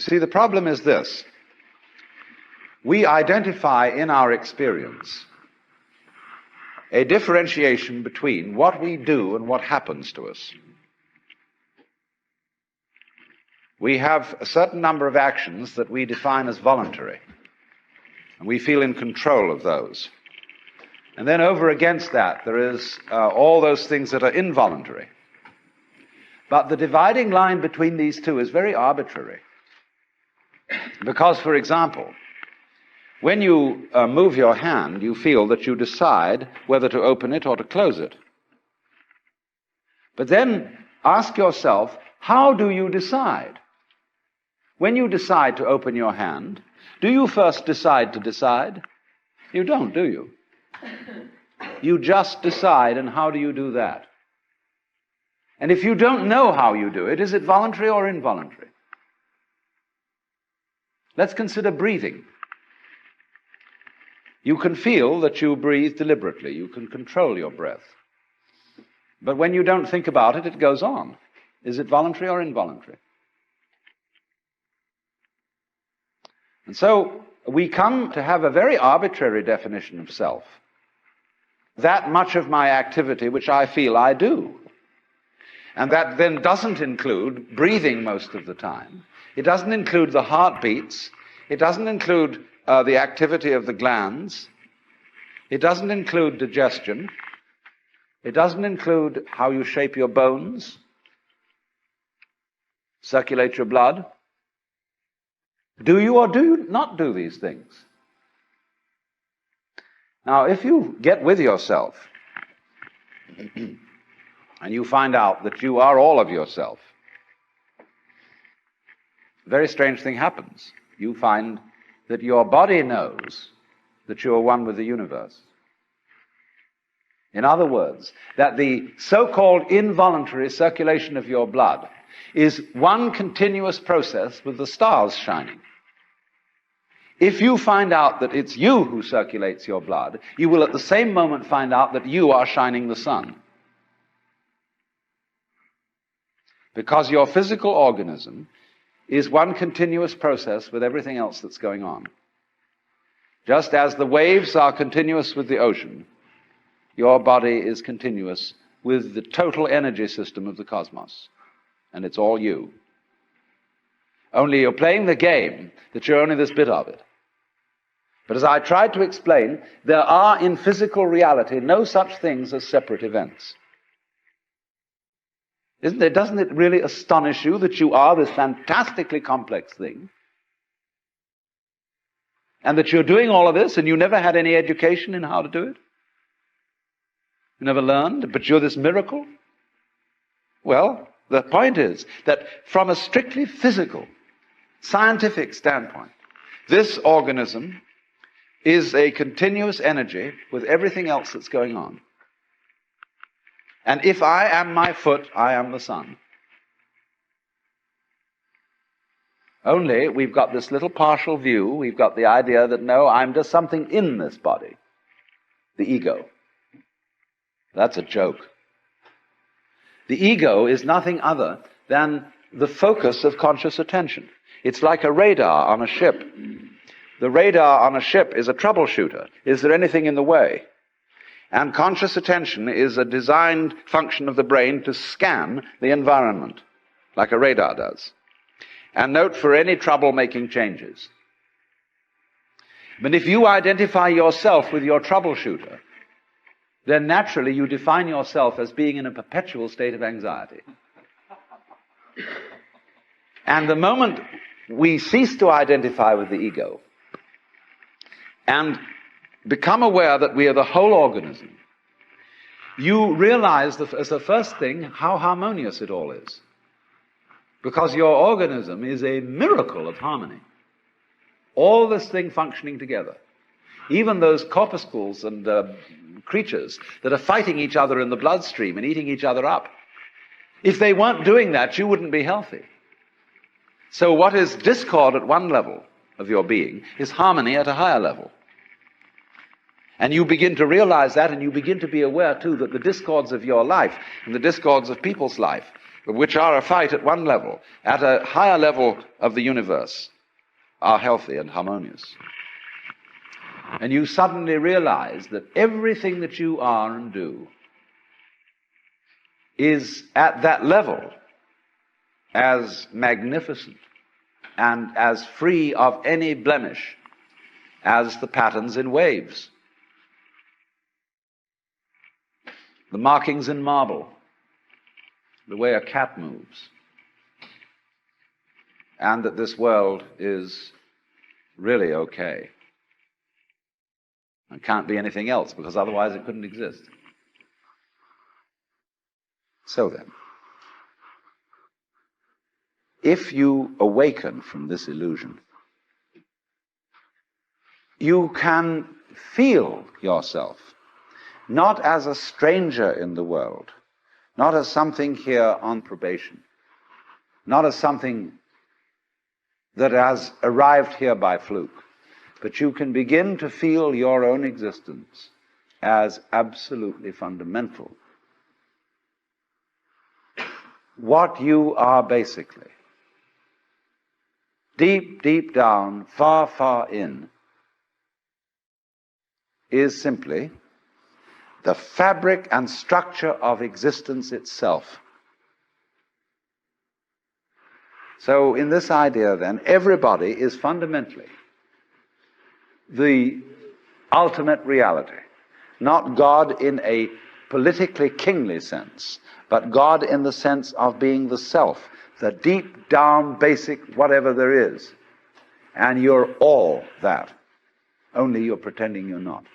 You see, the problem is this. We identify in our experience a differentiation between what we do and what happens to us. We have a certain number of actions that we define as voluntary, and we feel in control of those. And then over against that, there is all those things that are involuntary. But the dividing line between these two is very arbitrary. Because, for example, when you move your hand, you feel that you decide whether to open it or to close it. But then ask yourself, how do you decide? When you decide to open your hand, do you first decide to decide? You don't, do you? You just decide, and how do you do that? And if you don't know how you do it, is it voluntary or involuntary? Let's consider breathing. You can feel that you breathe deliberately. You can control your breath. But when you don't think about it, it goes on. Is it voluntary or involuntary? And so we come to have a very arbitrary definition of self. That much of my activity which I feel I do. And that then doesn't include breathing most of the time. It doesn't include the heartbeats. It doesn't include the activity of the glands. It doesn't include digestion. It doesn't include how you shape your bones, circulate your blood. Do you or do you not do these things? Now, if you get with yourself and you find out that you are all of yourself, a very strange thing happens. You find that your body knows that you are one with the universe. In other words, that the so-called involuntary circulation of your blood is one continuous process with the stars shining. If you find out that it's you who circulates your blood, you will at the same moment find out that you are shining the sun. Because your physical organism is one continuous process with everything else that's going on. Just as the waves are continuous with the ocean, your body is continuous with the total energy system of the cosmos. And it's all you. Only you're playing the game that you're only this bit of it. But as I tried to explain, there are in physical reality no such things as separate events. Doesn't it really astonish you that you are this fantastically complex thing? And that you're doing all of this and you never had any education in how to do it? You never learned, but you're this miracle? Well, the point is that from a strictly physical, scientific standpoint, this organism is a continuous energy with everything else that's going on. And if I am my foot, I am the sun. Only we've got this little partial view. We've got the idea that, no, I'm just something in this body. The ego. That's a joke. The ego is nothing other than the focus of conscious attention. It's like a radar on a ship. The radar on a ship is a troubleshooter. Is there anything in the way? And conscious attention is a designed function of the brain to scan the environment, like a radar does, and note for any trouble-making changes. But if you identify yourself with your troubleshooter, then naturally you define yourself as being in a perpetual state of anxiety. And the moment we cease to identify with the ego and become aware that we are the whole organism, you realize that as the first thing how harmonious it all is. Because your organism is a miracle of harmony. All this thing functioning together. Even those corpuscles and creatures that are fighting each other in the bloodstream and eating each other up. If they weren't doing that, you wouldn't be healthy. So what is discord at one level of your being is harmony at a higher level. And you begin to realize that, and you begin to be aware, too, that the discords of your life and the discords of people's life which are a fight at one level, at a higher level of the universe, are healthy and harmonious. And you suddenly realize that everything that you are and do is at that level as magnificent and as free of any blemish as the patterns in waves, the markings in marble, the way a cat moves, and that this world is really okay and can't be anything else, because otherwise it couldn't exist. So then, if you awaken from this illusion, you can feel yourself not as a stranger in the world, not as something here on probation, not as something that has arrived here by fluke, but you can begin to feel your own existence as absolutely fundamental. What you are basically, deep, deep down, far, far in, is simply the fabric and structure of existence itself. So in this idea then, everybody is fundamentally the ultimate reality, not God in a politically kingly sense, but God in the sense of being the self, the deep down basic whatever there is. And you're all that, only you're pretending you're not.